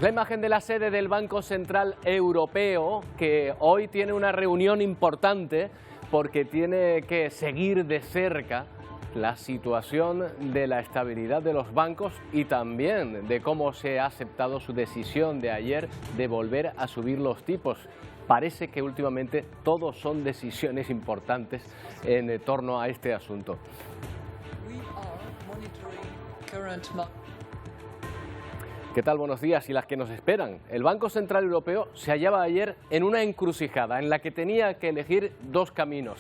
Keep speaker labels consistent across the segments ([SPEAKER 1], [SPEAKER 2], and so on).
[SPEAKER 1] La imagen de la sede del Banco Central Europeo, que hoy tiene una reunión importante porque tiene que seguir de cerca la situación de la estabilidad de los bancos y también de cómo se ha aceptado su decisión de ayer de volver a subir los tipos. Parece que últimamente todos son decisiones importantes en torno a este asunto. ¿Qué tal? Buenos días y las que nos esperan. El Banco Central Europeo se hallaba ayer en una encrucijada en la que tenía que elegir dos caminos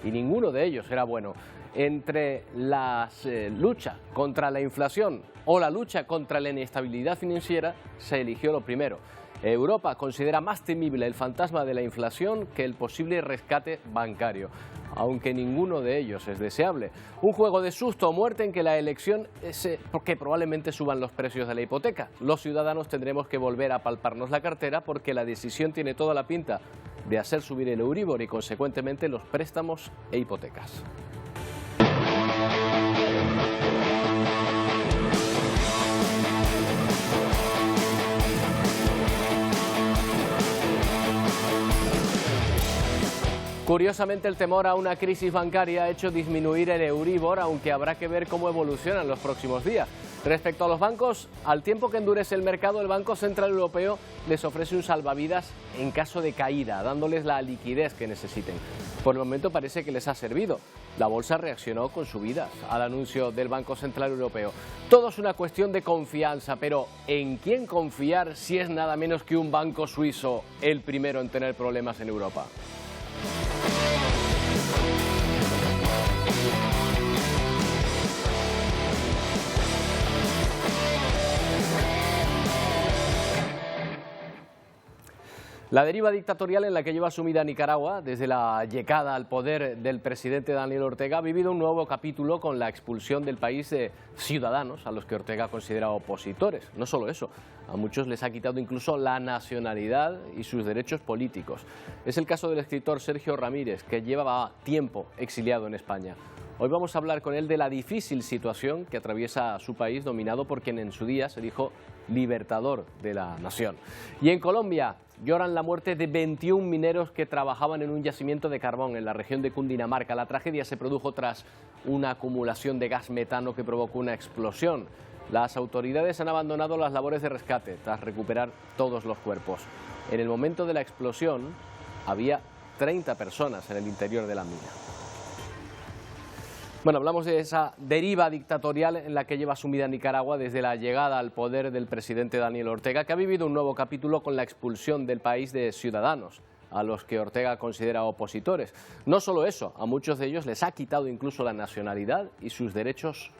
[SPEAKER 1] y ninguno de ellos era bueno. Entre la lucha contra la inflación o la lucha contra la inestabilidad financiera se eligió lo primero. Europa considera más temible el fantasma de la inflación que el posible rescate bancario, aunque ninguno de ellos es deseable. Un juego de susto o muerte en que la elección es que probablemente suban los precios de la hipoteca. Los ciudadanos tendremos que volver a palparnos la cartera porque la decisión tiene toda la pinta de hacer subir el Euribor y consecuentemente los préstamos e hipotecas. Curiosamente, el temor a una crisis bancaria ha hecho disminuir el Euribor, aunque habrá que ver cómo evoluciona en los próximos días. Respecto a los bancos, al tiempo que endurece el mercado, el Banco Central Europeo les ofrece un salvavidas en caso de caída, dándoles la liquidez que necesiten. Por el momento parece que les ha servido. La bolsa reaccionó con subidas al anuncio del Banco Central Europeo. Todo es una cuestión de confianza, pero ¿en quién confiar si es nada menos que un banco suizo el primero en tener problemas en Europa? La deriva dictatorial en la que lleva sumida Nicaragua, desde la llegada al poder del presidente Daniel Ortega, ha vivido un nuevo capítulo con la expulsión del país de ciudadanos a los que Ortega considera opositores. No solo eso, a muchos les ha quitado incluso la nacionalidad y sus derechos políticos. Es el caso del escritor Sergio Ramírez, que llevaba tiempo exiliado en España. Hoy vamos a hablar con él de la difícil situación que atraviesa su país, dominado por quien en su día se dijo libertador de la nación. Y en Colombia lloran la muerte de 21 mineros que trabajaban en un yacimiento de carbón en la región de Cundinamarca. La tragedia se produjo tras una acumulación de gas metano que provocó una explosión. Las autoridades han abandonado las labores de rescate tras recuperar todos los cuerpos. En el momento de la explosión había 30 personas en el interior de la mina. Bueno, hablamos de esa deriva dictatorial en la que lleva sumida Nicaragua desde la llegada al poder del presidente Daniel Ortega, que ha vivido un nuevo capítulo con la expulsión del país de ciudadanos a los que Ortega considera opositores. No solo eso, a muchos de ellos les ha quitado incluso la nacionalidad y sus derechos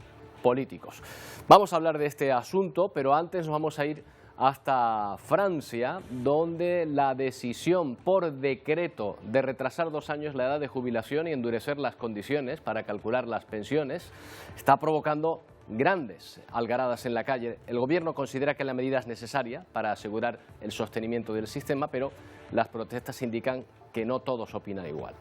[SPEAKER 1] políticos. Vamos a hablar de este asunto, pero antes nos vamos a ir hasta Francia, donde la decisión por decreto de retrasar 2 años la edad de jubilación y endurecer las condiciones para calcular las pensiones está provocando grandes algaradas en la calle. El gobierno considera que la medida es necesaria para asegurar el sostenimiento del sistema, pero las protestas indican que no todos opinan igual.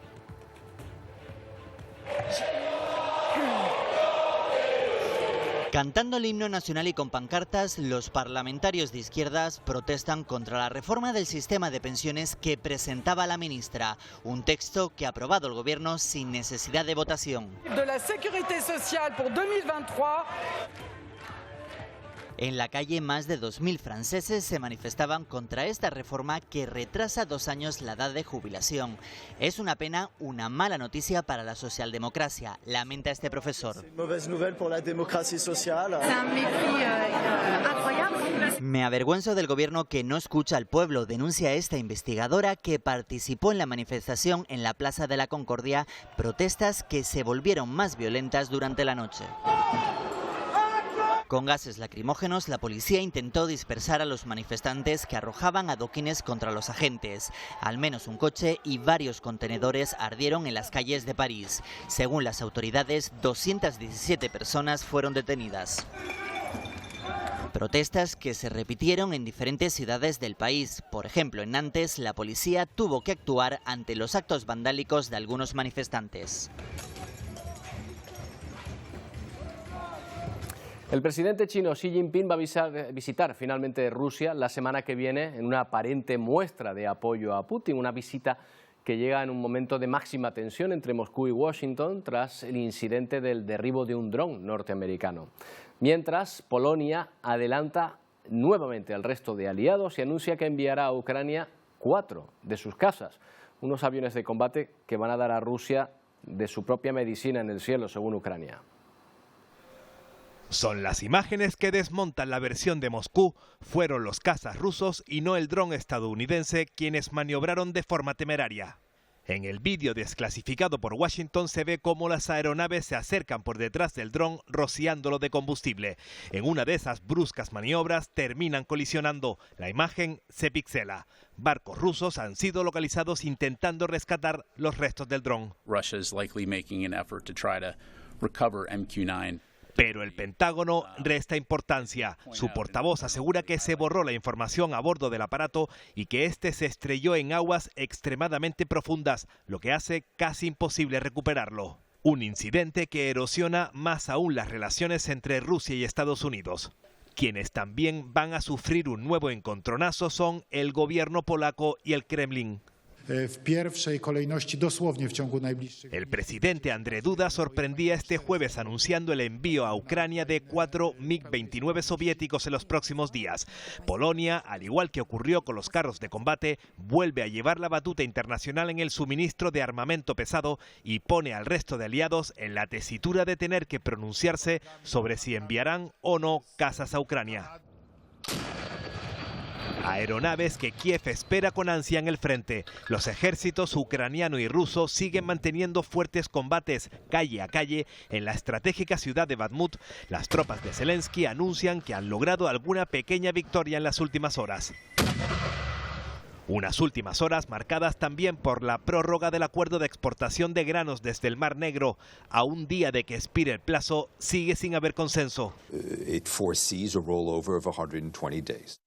[SPEAKER 2] Cantando el himno nacional y con pancartas, los parlamentarios de izquierdas protestan contra la reforma del sistema de pensiones que presentaba la ministra, un texto que ha aprobado el gobierno sin necesidad de votación.
[SPEAKER 3] De la Sécurité Sociale pour 2023.
[SPEAKER 2] En la calle, más de 2.000 franceses se manifestaban contra esta reforma que retrasa 2 años la edad de jubilación. Es una pena, una mala noticia para la socialdemocracia, lamenta este profesor. Me avergüenzo del gobierno que no escucha al pueblo, denuncia esta investigadora que participó en la manifestación en la Plaza de la Concordia, protestas que se volvieron más violentas durante la noche. Con gases lacrimógenos, la policía intentó dispersar a los manifestantes que arrojaban adoquines contra los agentes. Al menos un coche y varios contenedores ardieron en las calles de París. Según las autoridades, 217 personas fueron detenidas. Protestas que se repitieron en diferentes ciudades del país. Por ejemplo, en Nantes, la policía tuvo que actuar ante los actos vandálicos de algunos manifestantes.
[SPEAKER 1] El presidente chino Xi Jinping va a visitar finalmente Rusia la semana que viene en una aparente muestra de apoyo a Putin, una visita que llega en un momento de máxima tensión entre Moscú y Washington tras el incidente del derribo de un dron norteamericano. Mientras, Polonia adelanta nuevamente al resto de aliados y anuncia que enviará a Ucrania 4 de sus cazas, unos aviones de combate que van a dar a Rusia de su propia medicina en el cielo, según Ucrania.
[SPEAKER 4] Son las imágenes que desmontan la versión de Moscú. Fueron los cazas rusos y no el dron estadounidense quienes maniobraron de forma temeraria. En el vídeo desclasificado por Washington se ve cómo las aeronaves se acercan por detrás del dron rociándolo de combustible. En una de esas bruscas maniobras terminan colisionando. La imagen se pixela. Barcos rusos han sido localizados intentando rescatar los restos del dron.
[SPEAKER 5] Russia is likely making an effort to try to recover MQ-9.
[SPEAKER 4] Pero el Pentágono resta importancia. Su portavoz asegura que se borró la información a bordo del aparato y que este se estrelló en aguas extremadamente profundas, lo que hace casi imposible recuperarlo. Un incidente que erosiona más aún las relaciones entre Rusia y Estados Unidos. Quienes también van a sufrir un nuevo encontronazo son el gobierno polaco y el Kremlin. El presidente Andrzej Duda sorprendía este jueves anunciando el envío a Ucrania de 4 MiG-29 soviéticos en los próximos días. Polonia, al igual que ocurrió con los carros de combate, vuelve a llevar la batuta internacional en el suministro de armamento pesado y pone al resto de aliados en la tesitura de tener que pronunciarse sobre si enviarán o no cazas a Ucrania. Aeronaves que Kiev espera con ansia en el frente. Los ejércitos ucraniano y ruso siguen manteniendo fuertes combates calle a calle en la estratégica ciudad de Bakhmut. Las tropas de Zelensky anuncian que han logrado alguna pequeña victoria en las últimas horas. Unas últimas horas marcadas también por la prórroga del acuerdo de exportación de granos desde el Mar Negro. A un día de que expire el plazo, sigue sin haber consenso.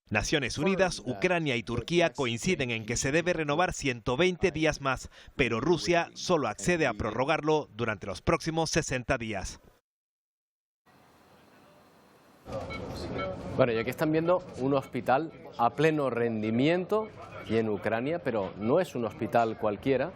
[SPEAKER 4] Naciones Unidas, Ucrania y Turquía coinciden en que se debe renovar 120 días más, pero Rusia solo accede a prorrogarlo durante los próximos 60 días.
[SPEAKER 1] Bueno, y aquí están viendo un hospital a pleno rendimiento y en Ucrania, pero no es un hospital cualquiera,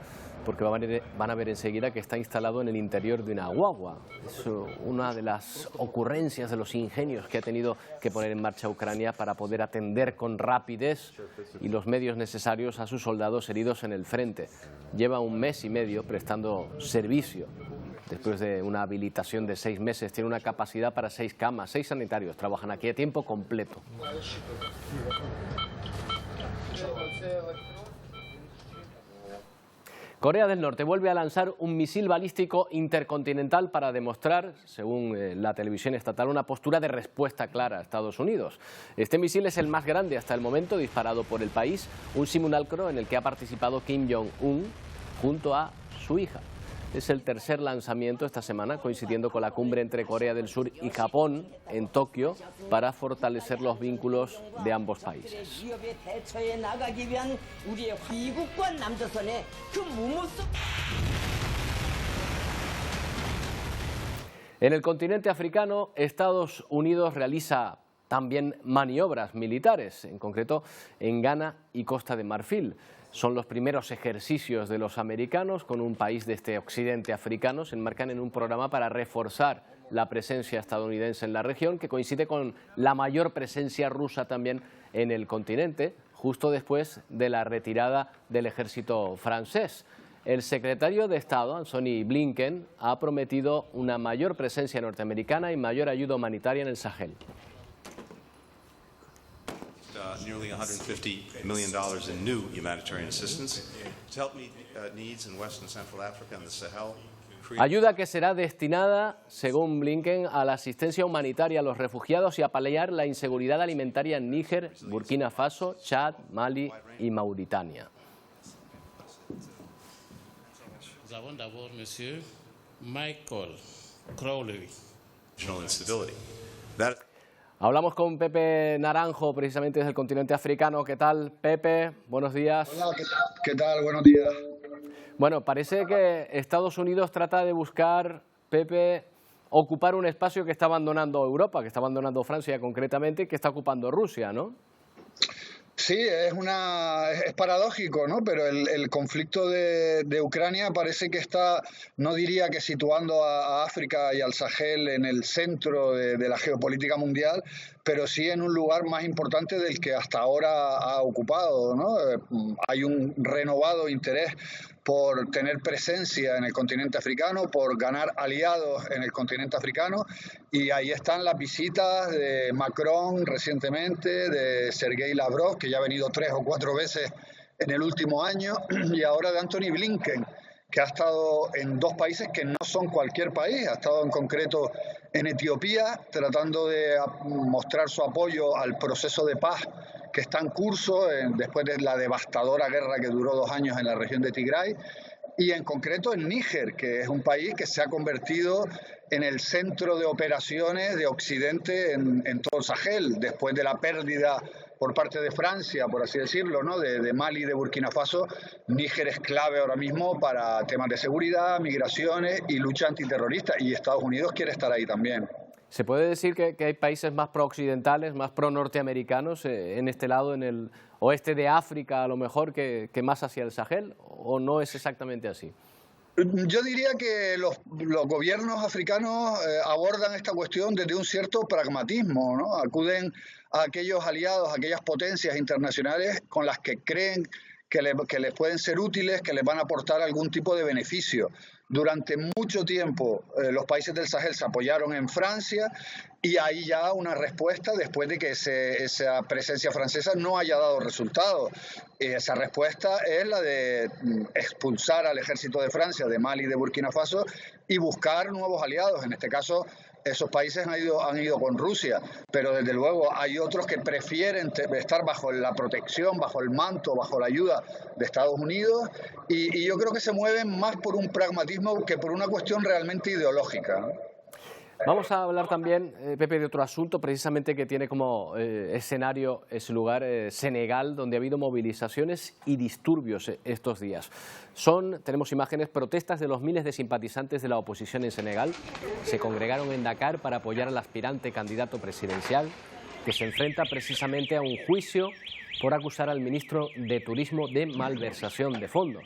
[SPEAKER 1] porque van a ver enseguida que está instalado en el interior de una guagua. Es una de las ocurrencias, de los ingenios que ha tenido que poner en marcha Ucrania para poder atender con rapidez y los medios necesarios a sus soldados heridos en el frente. Lleva 1 mes y medio prestando servicio. Después de una habilitación de 6 meses, tiene una capacidad para 6 camas, 6 sanitarios. Trabajan aquí a tiempo completo. Corea del Norte vuelve a lanzar un misil balístico intercontinental para demostrar, según la televisión estatal, una postura de respuesta clara a Estados Unidos. Este misil es el más grande hasta el momento disparado por el país, un simulacro en el que ha participado Kim Jong-un junto a su hija. Es el tercer lanzamiento esta semana, coincidiendo con la cumbre entre Corea del Sur y Japón en Tokio para fortalecer los vínculos de ambos países. En el continente africano, Estados Unidos realiza también maniobras militares, en concreto en Ghana y Costa de Marfil. Son los primeros ejercicios de los americanos con un país de este occidente africano. Se enmarcan en un programa para reforzar la presencia estadounidense en la región, que coincide con la mayor presencia rusa también en el continente, justo después de la retirada del ejército francés. El secretario de Estado, Antony Blinken, ha prometido una mayor presencia norteamericana y mayor ayuda humanitaria en el Sahel.
[SPEAKER 6] Nearly $150 million in new humanitarian assistance to help meet needs in West and Central Africa and the Sahel.
[SPEAKER 1] Ayuda que será destinada, según Blinken, a la asistencia humanitaria a los refugiados y a paliar la inseguridad alimentaria en Níger, Burkina Faso, Chad, Mali y Mauritania.
[SPEAKER 7] Nous avons d'abord Monsieur Michael Crowley.
[SPEAKER 6] Regional instability.
[SPEAKER 1] Hablamos con Pepe Naranjo, precisamente desde el continente africano. ¿Qué tal, Pepe? Buenos días.
[SPEAKER 8] Hola, ¿qué tal? Buenos días.
[SPEAKER 1] Bueno, parece que Estados Unidos trata de buscar, Pepe, ocupar un espacio que está abandonando Europa, que está abandonando Francia concretamente, que está ocupando Rusia, ¿no?
[SPEAKER 8] Sí, es paradójico, ¿no? Pero el conflicto de Ucrania parece que está, no diría que situando a África y al Sahel en el centro de la geopolítica mundial, pero sí en un lugar más importante del que hasta ahora ha ocupado, ¿no? Hay un renovado interés por tener presencia en el continente africano, por ganar aliados en el continente africano, y ahí están las visitas de Macron recientemente, de Sergei Lavrov, que ya ha venido 3 o 4 veces en el último año, y ahora de Antony Blinken, que ha estado en 2 países que no son cualquier país, ha estado en concreto en Etiopía, tratando de mostrar su apoyo al proceso de paz que está en curso después de la devastadora guerra que duró 2 años en la región de Tigray, y en concreto en Níger, que es un país que se ha convertido en el centro de operaciones de Occidente en todo el Sahel, después de la pérdida por parte de Francia, por así decirlo, ¿no? de Mali y de Burkina Faso. Níger es clave ahora mismo para temas de seguridad, migraciones y lucha antiterrorista, y Estados Unidos quiere estar ahí también.
[SPEAKER 1] ¿Se puede decir que hay países más pro-occidentales, más pro-norteamericanos en este lado, en el oeste de África a lo mejor, que más hacia el Sahel, o no es exactamente así?
[SPEAKER 8] Yo diría que los gobiernos africanos abordan esta cuestión desde un cierto pragmatismo, ¿no? Acuden a aquellos aliados, a aquellas potencias internacionales con las que creen que les pueden ser útiles, que les van a aportar algún tipo de beneficio. Durante mucho tiempo los países del Sahel se apoyaron en Francia, y hay ya una respuesta después de que esa presencia francesa no haya dado resultados. Esa respuesta es la de expulsar al ejército de Francia de Mali y de Burkina Faso y buscar nuevos aliados. En este caso, esos países han ido con Rusia, pero desde luego hay otros que prefieren estar bajo la protección, bajo el manto, bajo la ayuda de Estados Unidos, y yo creo que se mueven más por un pragmatismo que por una cuestión realmente ideológica, ¿no?
[SPEAKER 1] Vamos a hablar también, Pepe, de otro asunto precisamente que tiene como escenario, ese lugar, Senegal, donde ha habido movilizaciones y disturbios estos días. Tenemos imágenes, protestas de los miles de simpatizantes de la oposición en Senegal. Se congregaron en Dakar para apoyar al aspirante candidato presidencial, que se enfrenta precisamente a un juicio por acusar al ministro de Turismo de malversación de fondos.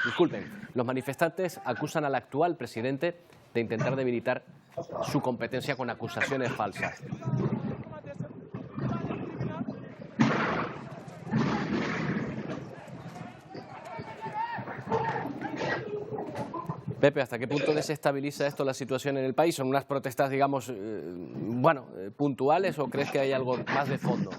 [SPEAKER 1] Disculpen, los manifestantes acusan al actual presidente de intentar debilitar su competencia con acusaciones falsas. Pepe, ¿hasta qué punto desestabiliza esto la situación en el país? ¿Son unas protestas, digamos, puntuales, o crees que hay algo más de fondo?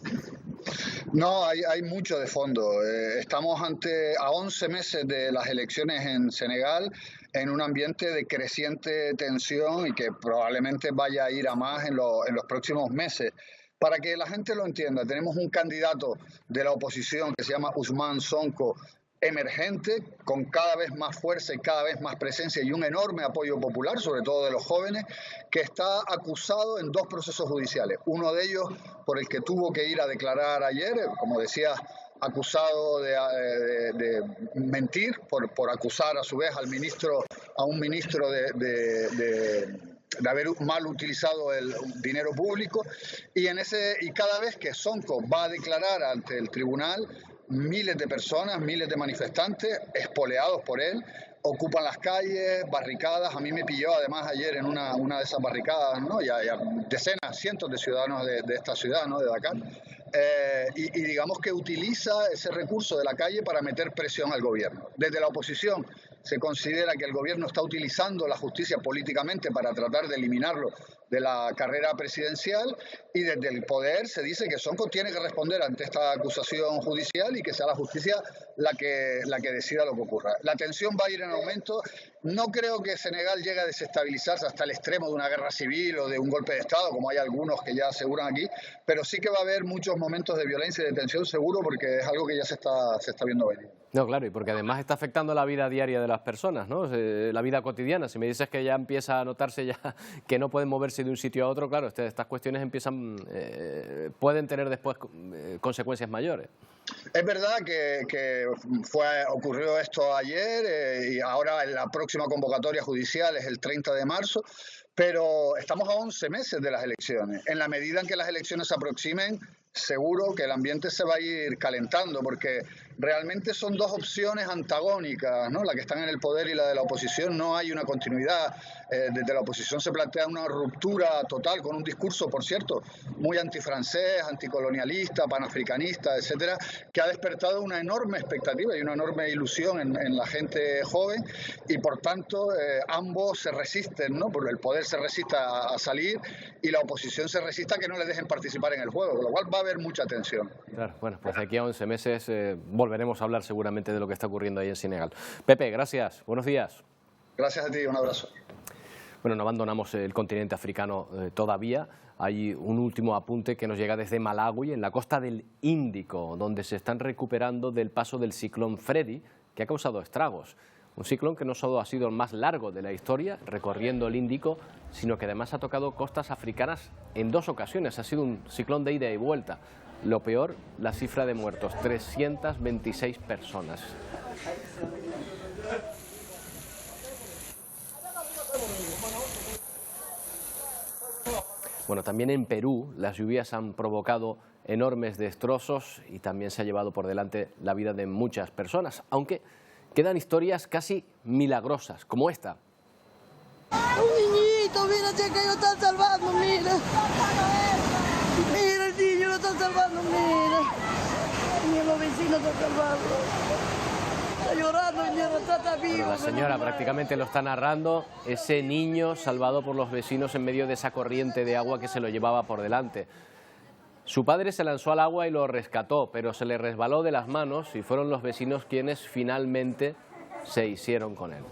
[SPEAKER 8] No, hay mucho de fondo. Estamos a 11 meses de las elecciones en Senegal, en un ambiente de creciente tensión y que probablemente vaya a ir a más en los próximos meses. Para que la gente lo entienda, tenemos un candidato de la oposición que se llama Ousmane Sonko, emergente, con cada vez más fuerza y cada vez más presencia y un enorme apoyo popular, sobre todo de los jóvenes, que está acusado en 2 procesos judiciales. Uno de ellos por el que tuvo que ir a declarar ayer, como decía, acusado de mentir, por acusar a su vez a un ministro de haber mal utilizado el dinero público, y cada vez que Sonko va a declarar ante el tribunal, miles de personas, miles de manifestantes, espoleados por él, ocupan las calles, barricadas. A mí me pilló además ayer en una de esas barricadas, ¿no? Ya decenas, cientos de ciudadanos de esta ciudad, ¿no? De Dakar. Y digamos que utiliza ese recurso de la calle para meter presión al gobierno. Desde la oposición se considera que el gobierno está utilizando la justicia políticamente para tratar de eliminarlo de la carrera presidencial, y desde el poder se dice que Sonko tiene que responder ante esta acusación judicial y que sea la justicia la que decida lo que ocurra. La tensión va a ir en aumento. No creo que Senegal llegue a desestabilizarse hasta el extremo de una guerra civil o de un golpe de Estado, como hay algunos que ya aseguran aquí, pero sí que va a haber muchos momentos de violencia y de tensión seguro, porque es algo que ya se está viendo venir.
[SPEAKER 1] No, claro, y porque además está afectando la vida diaria de las personas, ¿no? La vida cotidiana. Si me dices que ya empieza a notarse ya que no pueden moverse de un sitio a otro, claro, estas cuestiones pueden tener después consecuencias mayores.
[SPEAKER 8] Es verdad que ocurrió esto ayer y ahora la próxima convocatoria judicial es el 30 de marzo, pero estamos a 11 meses de las elecciones. En la medida en que las elecciones se aproximen, seguro que el ambiente se va a ir calentando, porque realmente son dos opciones antagónicas, ¿no? La que están en el poder y la de la oposición. No hay una continuidad. Desde la oposición se plantea una ruptura total con un discurso, por cierto, muy antifrancés, anticolonialista, panafricanista, etcétera, que ha despertado una enorme expectativa y una enorme ilusión en la gente joven, y por tanto ambos se resisten, ¿no? Porque el poder se resiste a salir y la oposición se resiste a que no le dejen participar en el juego, con lo cual va a haber mucha tensión.
[SPEAKER 1] Claro, bueno, pues de aquí a 11 meses volveremos a hablar seguramente de lo que está ocurriendo ahí en Senegal. Pepe, gracias, buenos días.
[SPEAKER 8] Gracias a ti, un abrazo.
[SPEAKER 1] Bueno, no abandonamos el continente africano todavía. Hay un último apunte que nos llega desde Malawi, en la costa del Índico, donde se están recuperando del paso del ciclón Freddy, que ha causado estragos. Un ciclón que no solo ha sido el más largo de la historia, recorriendo el Índico, sino que además ha tocado costas africanas en 2 ocasiones. Ha sido un ciclón de ida y vuelta. Lo peor, la cifra de muertos, 326 personas. Bueno, también en Perú las lluvias han provocado enormes destrozos y también se ha llevado por delante la vida de muchas personas, aunque quedan historias casi milagrosas, como esta.
[SPEAKER 9] Un niñito, mira, que lo están salvando, mira. Mira, el niño lo están salvando, mira. Mira, los vecinos lo están salvando. Está llorando, el niño está vivo.
[SPEAKER 1] Bueno, la señora prácticamente lo está narrando, ese niño salvado por los vecinos en medio de esa corriente de agua que se lo llevaba por delante. Su padre se lanzó al agua y lo rescató, pero se le resbaló de las manos y fueron los vecinos quienes finalmente se hicieron con él.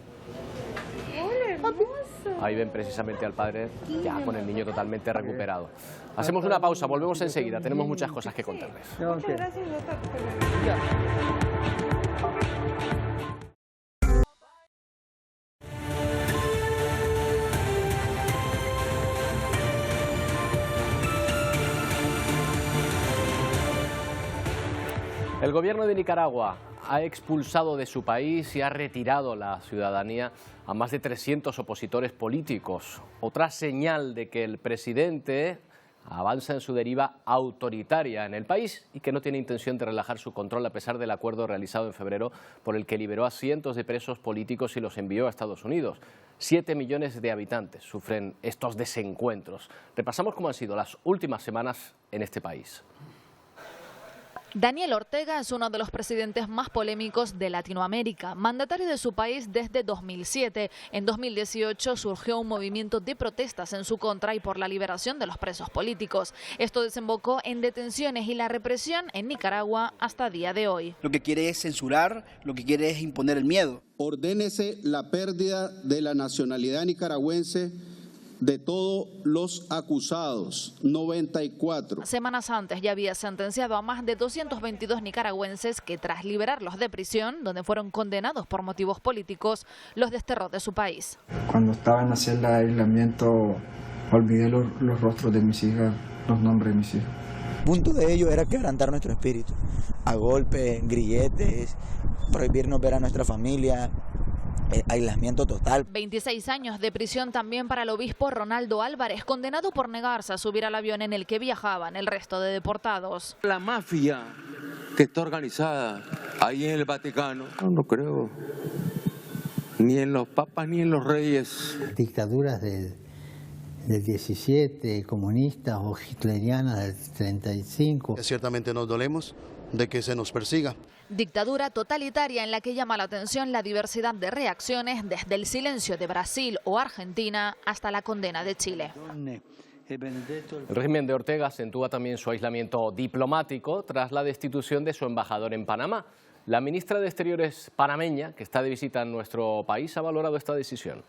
[SPEAKER 1] Ahí ven precisamente al padre ya con el niño totalmente recuperado. Hacemos una pausa, volvemos enseguida, tenemos muchas cosas que contarles.
[SPEAKER 9] Muchas gracias, doctor.
[SPEAKER 1] El gobierno de Nicaragua ha expulsado de su país y ha retirado la ciudadanía a más de 300 opositores políticos. Otra señal de que el presidente avanza en su deriva autoritaria en el país y que no tiene intención de relajar su control a pesar del acuerdo realizado en febrero por el que liberó a cientos de presos políticos y los envió a Estados Unidos. 7 millones de habitantes sufren estos desencuentros. Repasamos cómo han sido las últimas semanas en este país.
[SPEAKER 10] Daniel Ortega es uno de los presidentes más polémicos de Latinoamérica, mandatario de su país desde 2007. En 2018 surgió un movimiento de protestas en su contra y por la liberación de los presos políticos. Esto desembocó en detenciones y la represión en Nicaragua hasta día de hoy.
[SPEAKER 11] Lo que quiere es censurar, lo que quiere es imponer el miedo.
[SPEAKER 12] Ordénese la pérdida de la nacionalidad nicaragüense de todos los acusados, 94.
[SPEAKER 10] Semanas antes ya había sentenciado a más de 222 nicaragüenses que tras liberarlos de prisión, donde fueron condenados por motivos políticos, los desterró de su país.
[SPEAKER 13] Cuando estaba en la celda de aislamiento, olvidé los rostros de mis hijas, los nombres de mis hijas.
[SPEAKER 14] El punto de ello era quebrantar nuestro espíritu, a golpes, grilletes, prohibirnos ver a nuestra familia, aislamiento total.
[SPEAKER 10] 26 años de prisión también para el obispo Ronaldo Álvarez, condenado por negarse a subir al avión en el que viajaban el resto de deportados.
[SPEAKER 15] La mafia que está organizada ahí en el Vaticano, no creo ni en los papas ni en los reyes.
[SPEAKER 16] Dictaduras del 17, comunistas o hitlerianas del 35.
[SPEAKER 17] Ciertamente nos dolemos de que se nos persiga.
[SPEAKER 10] Dictadura totalitaria en la que llama la atención la diversidad de reacciones desde el silencio de Brasil o Argentina hasta la condena de Chile.
[SPEAKER 1] El régimen de Ortega acentúa también su aislamiento diplomático tras la destitución de su embajador en Panamá. La ministra de Exteriores panameña, que está de visita en nuestro país, ha valorado esta decisión.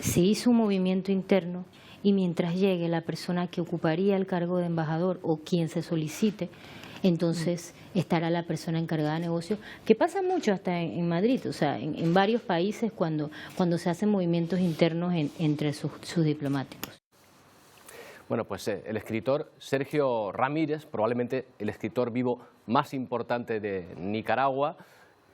[SPEAKER 18] Se hizo un movimiento interno y mientras llegue la persona que ocuparía el cargo de embajador o quien se solicite, entonces estará la persona encargada de negocio, que pasa mucho hasta en Madrid, o sea, en varios países cuando se hacen movimientos internos entre sus diplomáticos.
[SPEAKER 1] Bueno, pues el escritor Sergio Ramírez, probablemente el escritor vivo más importante de Nicaragua,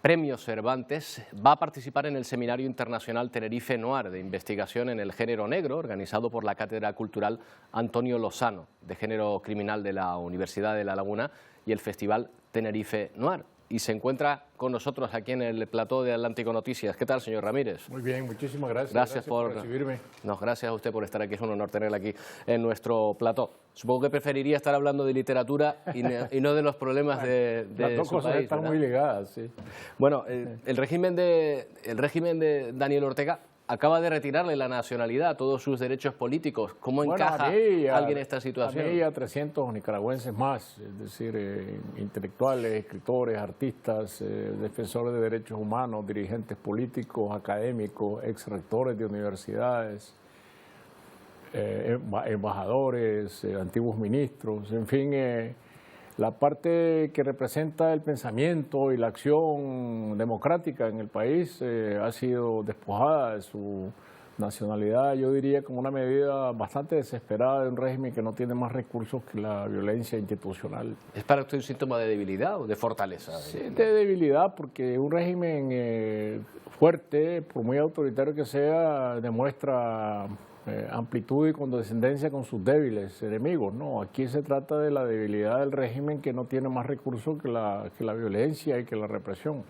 [SPEAKER 1] Premio Cervantes, va a participar en el Seminario Internacional Tenerife Noir de investigación en el género negro, organizado por la Cátedra Cultural Antonio Lozano, de género criminal de la Universidad de La Laguna, y el Festival Tenerife Noir. Y se encuentra con nosotros aquí en el plató de Atlántico Noticias. ¿Qué tal, señor Ramírez?
[SPEAKER 19] Muy bien, muchísimas gracias.
[SPEAKER 1] Gracias por
[SPEAKER 19] recibirme.
[SPEAKER 1] No, gracias a usted por estar aquí. Es un honor tenerla aquí en nuestro plató. Supongo que preferiría estar hablando de literatura y no de los problemas de
[SPEAKER 19] Las dos
[SPEAKER 1] su
[SPEAKER 19] cosas
[SPEAKER 1] país,
[SPEAKER 19] están
[SPEAKER 1] ¿verdad?
[SPEAKER 19] muy ligadas, sí.
[SPEAKER 1] Bueno, el régimen de Daniel Ortega acaba de retirarle la nacionalidad, todos sus derechos políticos. ¿Cómo encaja alguien en esta situación?
[SPEAKER 19] A mí y a 300 nicaragüenses más, es decir, intelectuales, escritores, artistas, defensores de derechos humanos, dirigentes políticos, académicos, ex rectores de universidades, embajadores, antiguos ministros, en fin, la parte que representa el pensamiento y la acción democrática en el país ha sido despojada de su nacionalidad, yo diría como una medida bastante desesperada de un régimen que no tiene más recursos que la violencia institucional.
[SPEAKER 1] ¿Es para usted un síntoma de debilidad o de fortaleza?
[SPEAKER 19] Sí, de debilidad, porque un régimen fuerte, por muy autoritario que sea, demuestra amplitud y condescendencia con sus débiles enemigos, ¿no? Aquí se trata de la debilidad del régimen que no tiene más recursos que la violencia y que la represión.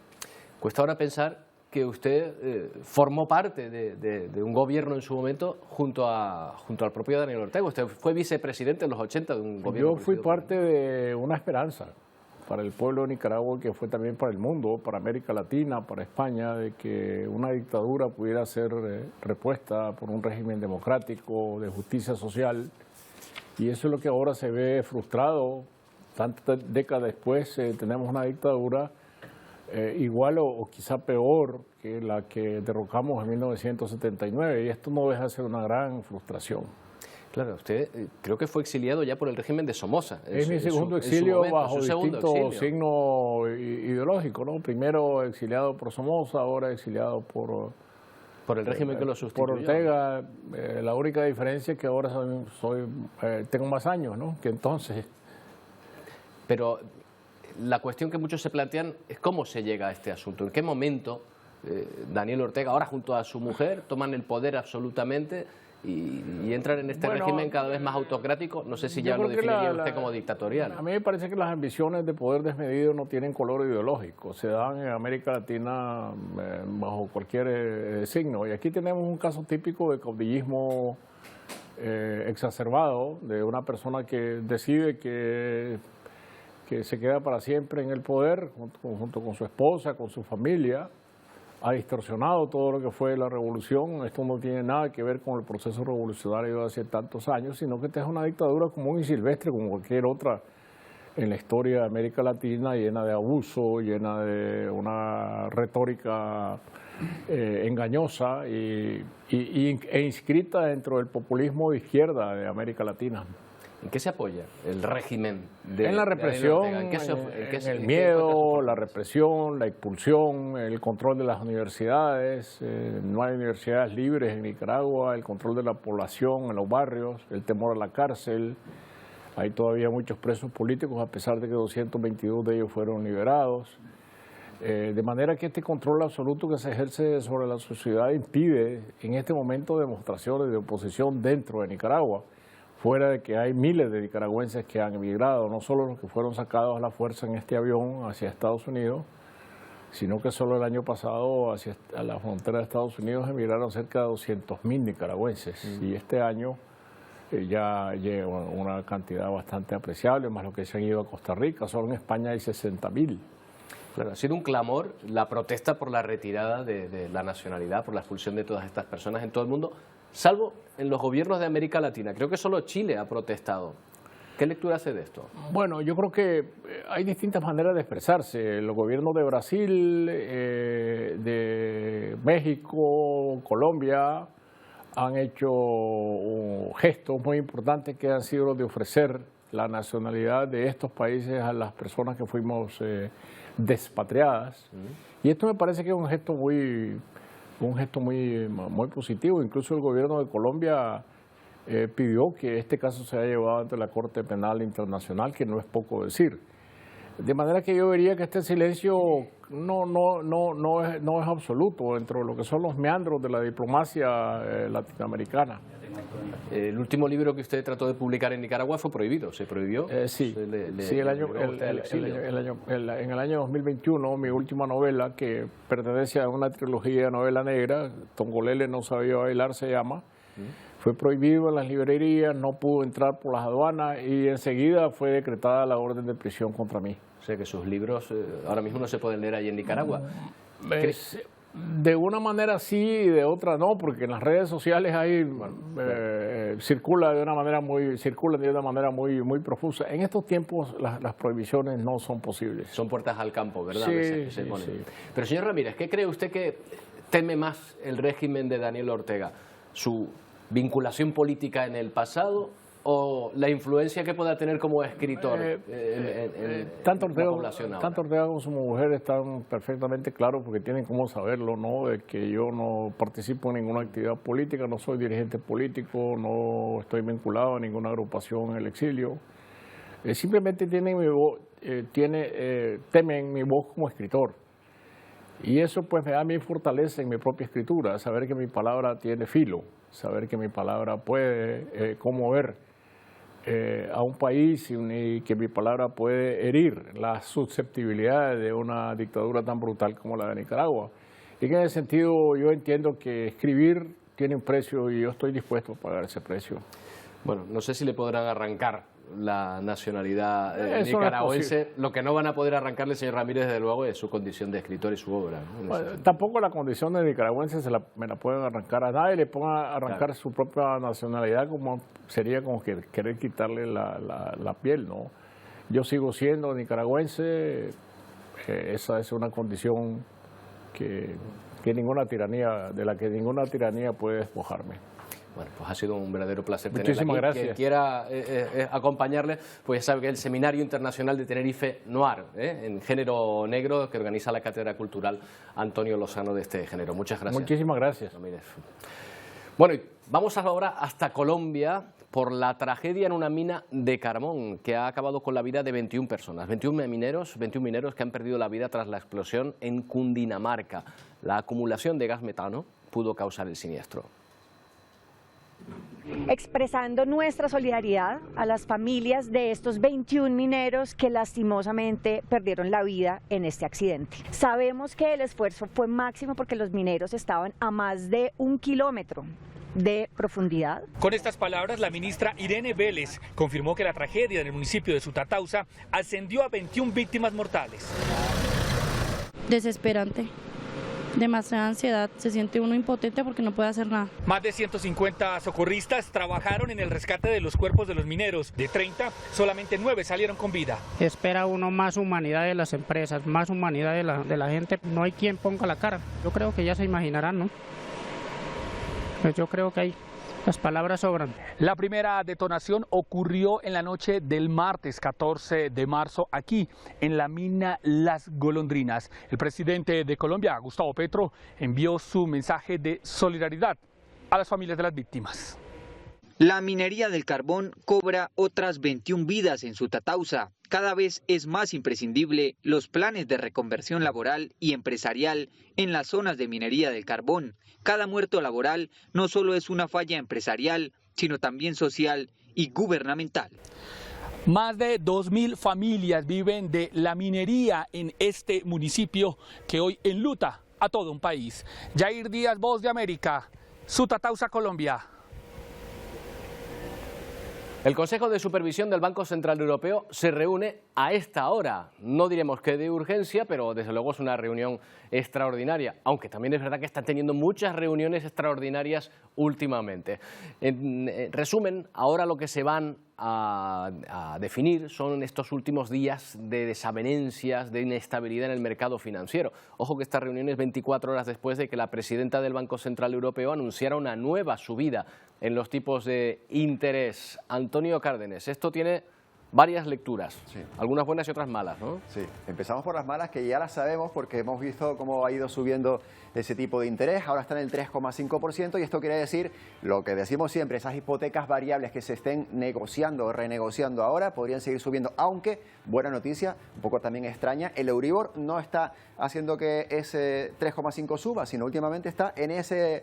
[SPEAKER 1] Cuesta ahora pensar que usted formó parte de un gobierno en su momento junto al propio Daniel Ortega. Usted fue vicepresidente en los 80 de un gobierno.
[SPEAKER 19] Yo fui parte de una esperanza para el pueblo de Nicaragua, que fue también para el mundo, para América Latina, para España, de que una dictadura pudiera ser repuesta por un régimen democrático, de justicia social, y eso es lo que ahora se ve frustrado. Tantas décadas después tenemos una dictadura igual o quizá peor que la que derrocamos en 1979, y esto no deja de ser una gran frustración.
[SPEAKER 1] Claro, usted creo que fue exiliado ya por el régimen de Somoza.
[SPEAKER 19] Es mi segundo exilio bajo distinto signo ideológico, ¿no? Primero exiliado por Somoza, ahora exiliado por
[SPEAKER 1] el régimen que lo sustituyó.
[SPEAKER 19] Por Ortega. La única diferencia es que ahora tengo más años, ¿no?, que entonces.
[SPEAKER 1] Pero la cuestión que muchos se plantean es cómo se llega a este asunto. ¿En qué momento Daniel Ortega, ahora junto a su mujer, toman el poder absolutamente y entran en este régimen cada vez más autocrático? No sé si ya lo definiría usted como dictatorial.
[SPEAKER 19] A mí me parece que las ambiciones de poder desmedido no tienen color ideológico, se dan en América Latina bajo cualquier signo. Y aquí tenemos un caso típico de caudillismo exacerbado, de una persona que decide que se queda para siempre en el poder, junto con su esposa, con su familia. Ha distorsionado todo lo que fue la revolución. Esto no tiene nada que ver con el proceso revolucionario de hace tantos años, sino que esta es una dictadura común y silvestre como cualquier otra en la historia de América Latina, llena de abuso, llena de una retórica engañosa e inscrita dentro del populismo de izquierda de América Latina.
[SPEAKER 1] ¿En qué se apoya el régimen
[SPEAKER 19] en la represión, en el miedo, la represión, la expulsión, el control de las universidades. No hay universidades libres en Nicaragua, el control de la población en los barrios, el temor a la cárcel. Hay todavía muchos presos políticos, a pesar de que 222 de ellos fueron liberados. De manera que este control absoluto que se ejerce sobre la sociedad impide en este momento demostraciones de oposición dentro de Nicaragua, fuera de que hay miles de nicaragüenses que han emigrado, no solo los que fueron sacados a la fuerza en este avión hacia Estados Unidos, sino que solo el año pasado hacia la frontera de Estados Unidos emigraron cerca de 200.000 nicaragüenses. Y este año ya llega una cantidad bastante apreciable, más los que se han ido a Costa Rica. Solo en España hay 60.000.
[SPEAKER 1] Claro, ha sido un clamor la protesta por la retirada de la nacionalidad, por la expulsión de todas estas personas en todo el mundo, salvo en los gobiernos de América Latina. Creo que solo Chile ha protestado. ¿Qué lectura hace de esto?
[SPEAKER 19] Bueno, yo creo que hay distintas maneras de expresarse. Los gobiernos de Brasil, de México, Colombia, han hecho gestos muy importantes que han sido los de ofrecer la nacionalidad de estos países a las personas que fuimos despatriadas. Y esto me parece que es un gesto muy positivo. Incluso el gobierno de Colombia pidió que este caso sea llevado ante la Corte Penal Internacional, que no es poco decir. De manera que yo vería que este silencio no es absoluto dentro de lo que son los meandros de la diplomacia latinoamericana.
[SPEAKER 1] El último libro que usted trató de publicar en Nicaragua fue prohibido, ¿se prohibió?
[SPEAKER 19] Sí, en el año 2021 mi última novela, que pertenece a una trilogía de novela negra, Tongolele no sabía bailar se llama, fue prohibido en las librerías, no pudo entrar por las aduanas y enseguida fue decretada la orden de prisión contra mí.
[SPEAKER 1] O sea que sus libros ahora mismo no se pueden leer allí en Nicaragua.
[SPEAKER 19] De una manera sí y de otra no, porque en las redes sociales circulan de una manera muy profusa. En estos tiempos las prohibiciones no son posibles.
[SPEAKER 1] Son puertas al campo, ¿verdad?
[SPEAKER 19] Sí.
[SPEAKER 1] Pero señor Ramírez, ¿qué cree usted que teme más el régimen de Daniel Ortega? ¿Su vinculación política en el pasado o la influencia que pueda tener como escritor en
[SPEAKER 19] tanto
[SPEAKER 1] la población ahora?
[SPEAKER 19] Tanto Ortega como su mujer están perfectamente claros, porque tienen cómo saberlo, ¿no? De que yo no participo en ninguna actividad política, no soy dirigente político, no estoy vinculado a ninguna agrupación en el exilio. Simplemente temen mi voz como escritor. Y eso pues me da mi fortaleza en mi propia escritura, saber que mi palabra tiene filo, saber que mi palabra puede conmover a un país y que mi palabra puede herir las susceptibilidades de una dictadura tan brutal como la de Nicaragua. Y en ese sentido yo entiendo que escribir tiene un precio y yo estoy dispuesto a pagar ese precio.
[SPEAKER 1] Bueno, no sé si le podrán arrancar la nacionalidad nicaragüense. Lo que no van a poder arrancarle, señor Ramírez, desde luego, es su condición de escritor y su obra, ¿no?
[SPEAKER 19] Bueno, tampoco la condición de nicaragüense me la pueden arrancar a nadie, le pongan a arrancar su propia nacionalidad, como sería como querer quitarle la piel, ¿no? Yo sigo siendo nicaragüense, esa es una condición de la que ninguna tiranía puede despojarme.
[SPEAKER 1] Bueno, pues ha sido un verdadero placer
[SPEAKER 19] Muchísimas
[SPEAKER 1] tenerla aquí.
[SPEAKER 19] gracias.
[SPEAKER 1] Quien quiera acompañarle, pues ya sabe que el Seminario Internacional de Tenerife Noir, en género negro, que organiza la Cátedra Cultural Antonio Lozano de este género. Muchas gracias.
[SPEAKER 19] Muchísimas gracias.
[SPEAKER 1] Bueno, y vamos ahora hasta Colombia por la tragedia en una mina de carbón que ha acabado con la vida de 21 personas, 21 mineros que han perdido la vida tras la explosión en Cundinamarca. La acumulación de gas metano pudo causar el siniestro.
[SPEAKER 20] Expresando nuestra solidaridad a las familias de estos 21 mineros que lastimosamente perdieron la vida en este accidente. Sabemos que el esfuerzo fue máximo porque los mineros estaban a más de 1 kilómetro de profundidad.
[SPEAKER 21] Con estas palabras, la ministra Irene Vélez confirmó que la tragedia en el municipio de Sutatausa ascendió a 21 víctimas mortales.
[SPEAKER 22] Desesperante. Demasiada ansiedad, se siente uno impotente porque no puede hacer nada.
[SPEAKER 21] Más de 150 socorristas trabajaron en el rescate de los cuerpos de los mineros. De 30, solamente 9 salieron con vida.
[SPEAKER 23] Espera uno más humanidad de las empresas, más humanidad de la gente. No hay quien ponga la cara. Yo creo que ya se imaginarán, ¿no? Pues yo creo que las palabras sobran.
[SPEAKER 21] La primera detonación ocurrió en la noche del martes 14 de marzo aquí en la mina Las Golondrinas. El presidente de Colombia, Gustavo Petro, envió su mensaje de solidaridad a las familias de las víctimas.
[SPEAKER 2] La minería del carbón cobra otras 21 vidas en Sutatausa. Cada vez es más imprescindible los planes de reconversión laboral y empresarial en las zonas de minería del carbón. Cada muerto laboral no solo es una falla empresarial, sino también social y gubernamental.
[SPEAKER 21] Más de 2.000 familias viven de la minería en este municipio que hoy enluta a todo un país. Jair Díaz, Voz de América, Sutatausa, Colombia.
[SPEAKER 1] El Consejo de Supervisión del Banco Central Europeo se reúne a esta hora. No diremos que de urgencia, pero desde luego es una reunión extraordinaria, aunque también es verdad que están teniendo muchas reuniones extraordinarias últimamente. En resumen, ahora lo que se van a definir son estos últimos días de desavenencias, de inestabilidad en el mercado financiero. Ojo que esta reunión es 24 horas después de que la presidenta del Banco Central Europeo anunciara una nueva subida en los tipos de interés. Antonio Cárdenas, esto tiene varias lecturas, algunas buenas y otras malas, ¿no?
[SPEAKER 3] Sí, empezamos por las malas, que ya las sabemos porque hemos visto cómo ha ido subiendo ese tipo de interés. Ahora está en el 3,5% y esto quiere decir lo que decimos siempre, esas hipotecas variables que se estén negociando o renegociando ahora podrían seguir subiendo, aunque, buena noticia, un poco también extraña, el Euribor no está haciendo que ese 3,5 suba, sino últimamente está en ese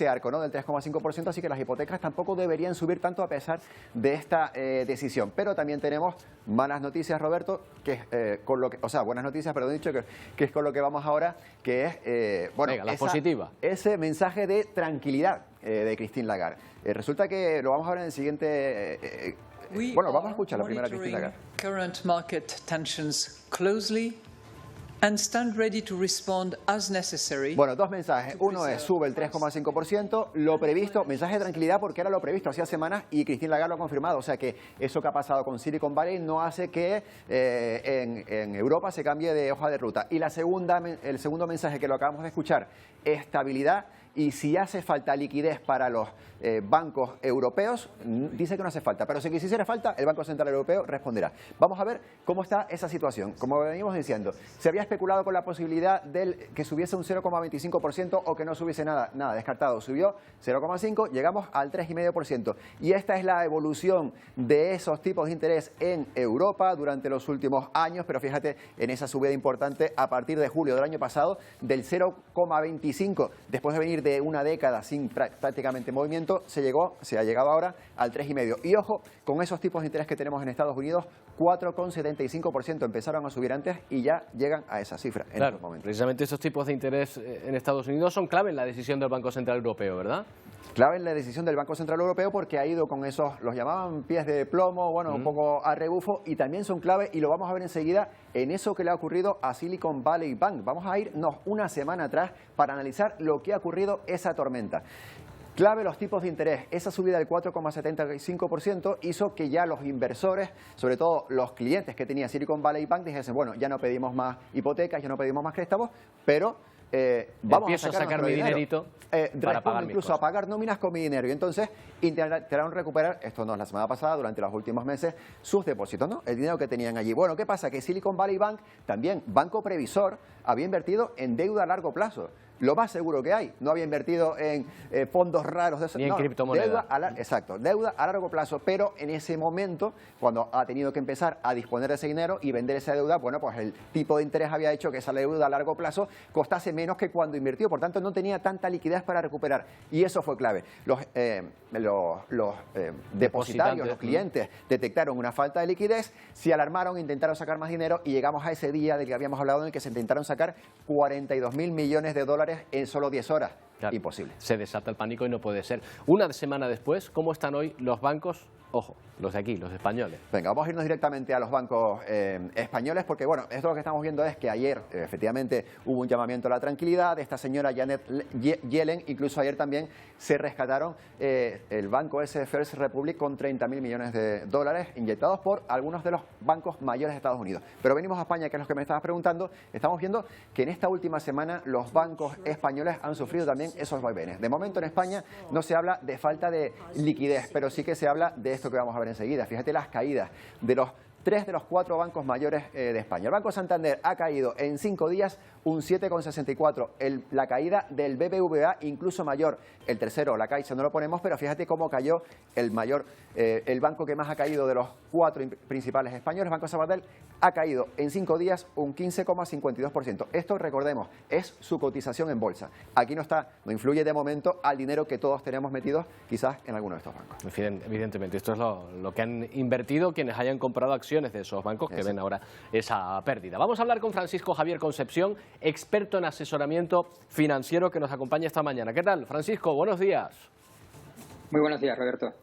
[SPEAKER 3] arco, ¿no?, del 3,5%, así que las hipotecas tampoco deberían subir tanto a pesar de esta decisión. Pero también tenemos malas noticias, Roberto, que es con lo que, o sea, buenas noticias, pero he dicho que es con lo que vamos ahora, que es, bueno,
[SPEAKER 1] venga, la positiva.
[SPEAKER 3] Ese mensaje de tranquilidad de Christine Lagarde. Resulta que lo vamos a ver en el siguiente... bueno, vamos a escuchar la primera Christine Lagarde.
[SPEAKER 4] Current market tensions closely and stand ready to respond as necessary.
[SPEAKER 3] Bueno, dos mensajes. Uno es sube el 3,5%, lo previsto, mensaje de tranquilidad porque era lo previsto hacía semanas y Christine Lagarde lo ha confirmado. O sea que eso que ha pasado con Silicon Valley no hace que en Europa se cambie de hoja de ruta. Y el segundo mensaje que lo acabamos de escuchar, estabilidad. Y si hace falta liquidez para los bancos europeos, dice que no hace falta. Pero si hiciera falta, el Banco Central Europeo responderá. Vamos a ver cómo está esa situación. Como venimos diciendo, se había especulado con la posibilidad de que subiese un 0,25% o que no subiese nada. Nada, descartado. Subió 0,5%, llegamos al 3,5%. Y esta es la evolución de esos tipos de interés en Europa durante los últimos años. Pero fíjate en esa subida importante a partir de julio del año pasado del 0,25%. Después de venir de una década sin prácticamente movimiento, se ha llegado ahora al 3,5%. Y ojo, con esos tipos de interés que tenemos en Estados Unidos, 4,75% empezaron a subir antes y ya llegan a esa cifra en estos momentos.
[SPEAKER 1] Precisamente esos tipos de interés en Estados Unidos son clave en la decisión del Banco Central Europeo, ¿verdad?
[SPEAKER 3] Clave en la decisión del Banco Central Europeo porque ha ido con esos, los llamaban pies de plomo, bueno, un poco a rebufo, y también son clave, y lo vamos a ver enseguida, en eso que le ha ocurrido a Silicon Valley Bank. Vamos a irnos una semana atrás para analizar lo que ha ocurrido esa tormenta. Clave los tipos de interés. Esa subida del 4,75% hizo que ya los inversores, sobre todo los clientes que tenía Silicon Valley Bank, dijesen, bueno, ya no pedimos más hipotecas, ya no pedimos más préstamos, pero vamos
[SPEAKER 1] a sacar mi dinerito para pagar
[SPEAKER 3] incluso a pagar nóminas con mi dinero. Y entonces intentaron recuperar, esto no es la semana pasada, durante los últimos meses, sus depósitos, ¿no? El dinero que tenían allí. Bueno, ¿qué pasa? Que Silicon Valley Bank, también banco previsor, había invertido en deuda a largo plazo. Lo más seguro que hay. No había invertido en fondos raros de eso.
[SPEAKER 1] Ni en criptomonedas.
[SPEAKER 3] Exacto, deuda a largo plazo. Pero en ese momento, cuando ha tenido que empezar a disponer de ese dinero y vender esa deuda, bueno, pues el tipo de interés había hecho que esa deuda a largo plazo costase menos que cuando invirtió. Por tanto, no tenía tanta liquidez para recuperar. Y eso fue clave. Los depositarios, los clientes, detectaron una falta de liquidez, se alarmaron, intentaron sacar más dinero y llegamos a ese día del que habíamos hablado en el que se intentaron sacar 42.000 millones de dólares en solo 10 horas. Claro. Imposible.
[SPEAKER 1] Se desata el pánico y no puede ser. Una semana después, ¿cómo están hoy los bancos? Ojo, los de aquí, los españoles.
[SPEAKER 3] Venga, vamos a irnos directamente a los bancos españoles porque, bueno, esto lo que estamos viendo es que ayer, efectivamente, hubo un llamamiento a la tranquilidad de esta señora Janet Yellen. Incluso ayer también se rescataron el banco ese First Republic con 30.000 millones de dólares inyectados por algunos de los bancos mayores de Estados Unidos. Pero venimos a España, que es lo que me estabas preguntando. Estamos viendo que en esta última semana los bancos españoles han sufrido también esos vaivenes. De momento en España no se habla de falta de liquidez, pero sí que se habla de esto que vamos a ver enseguida. Fíjate las caídas de los 3 de los 4 bancos mayores de España. El Banco Santander ha caído en 5 días un 7,64. La caída del BBVA incluso mayor. El tercero, la Caixa, no lo ponemos, pero fíjate cómo cayó el mayor, el banco que más ha caído de los 4 principales españoles, Banco Sabadell, ha caído en 5 días un 15,52%. Esto, recordemos, es su cotización en bolsa. Aquí no influye de momento al dinero que todos tenemos metidos quizás en alguno de estos bancos.
[SPEAKER 1] Evidentemente, esto es lo que han invertido quienes hayan comprado acciones de esos bancos que ven ahora esa pérdida. Vamos a hablar con Francisco Javier Concepción, experto en asesoramiento financiero, que nos acompaña esta mañana. ¿Qué tal, Francisco? Buenos días.
[SPEAKER 5] Muy buenos días, Roberto.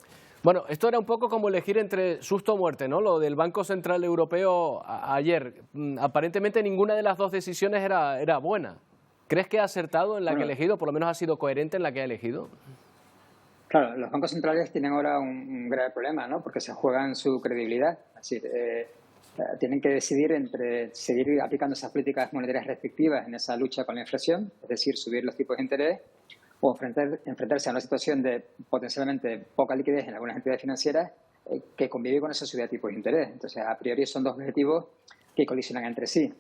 [SPEAKER 1] Bueno, esto era un poco como elegir entre susto o muerte, ¿no? Lo del Banco Central Europeo ayer. Aparentemente ninguna de las dos decisiones era buena. ¿Crees que ha acertado en la que ha elegido? Por lo menos ha sido coherente en la que ha elegido.
[SPEAKER 5] Claro, los bancos centrales tienen ahora un grave problema, ¿no? Porque se juegan su credibilidad. Es decir, tienen que decidir entre seguir aplicando esas políticas monetarias restrictivas en esa lucha con la inflación, es decir, subir los tipos de interés, o enfrentarse a una situación de potencialmente poca liquidez en algunas entidades financieras que convive con esa subida de tipos de interés. Entonces, a priori son dos objetivos que colisionan entre sí.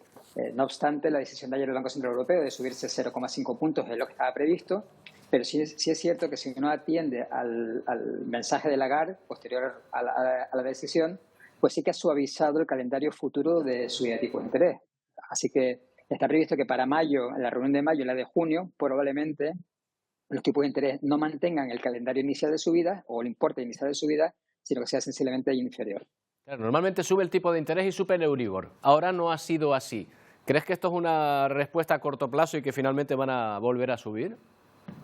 [SPEAKER 5] No obstante, la decisión de ayer del Banco Central Europeo de subirse 0,5 puntos es lo que estaba previsto, pero sí es cierto que si uno atiende al mensaje de Lagarde posterior a la decisión, pues sí que ha suavizado el calendario futuro de subida de tipos de interés. Así que está previsto que para mayo, en la reunión de mayo y la de junio, probablemente los tipos de interés no mantengan el calendario inicial de subida o el importe inicial de subida, sino que sea sensiblemente inferior.
[SPEAKER 1] Claro, normalmente sube el tipo de interés y sube el Euribor. Ahora no ha sido así. ¿Crees que esto es una respuesta a corto plazo y que finalmente van a volver a subir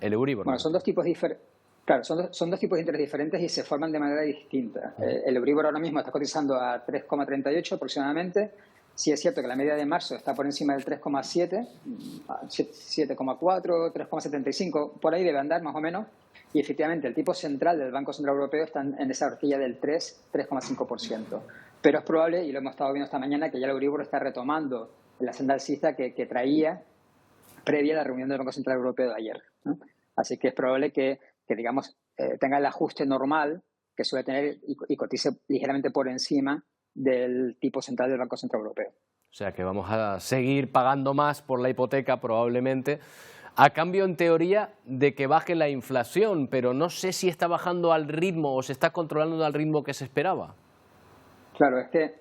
[SPEAKER 1] el Euribor?
[SPEAKER 5] Bueno, son dos tipos diferentes. Claro, son dos tipos de interés diferentes y se forman de manera distinta. El Euribor ahora mismo está cotizando a 3,38 aproximadamente. Sí es cierto que la media de marzo está por encima del 3,7, 7,4, 3,75, por ahí debe andar más o menos. Y efectivamente el tipo central del Banco Central Europeo está en esa horquilla del 3,5%. Pero es probable, y lo hemos estado viendo esta mañana, que ya el Euribor está retomando la senda alcista que traía previa a la reunión del Banco Central Europeo de ayer, ¿no? Así que es probable que digamos, tenga el ajuste normal que suele tener y cotice ligeramente por encima del tipo central del Banco Central Europeo.
[SPEAKER 1] O sea que vamos a seguir pagando más por la hipoteca probablemente, a cambio en teoría de que baje la inflación, pero no sé si está bajando al ritmo o se está controlando al ritmo que se esperaba.
[SPEAKER 5] Claro, es que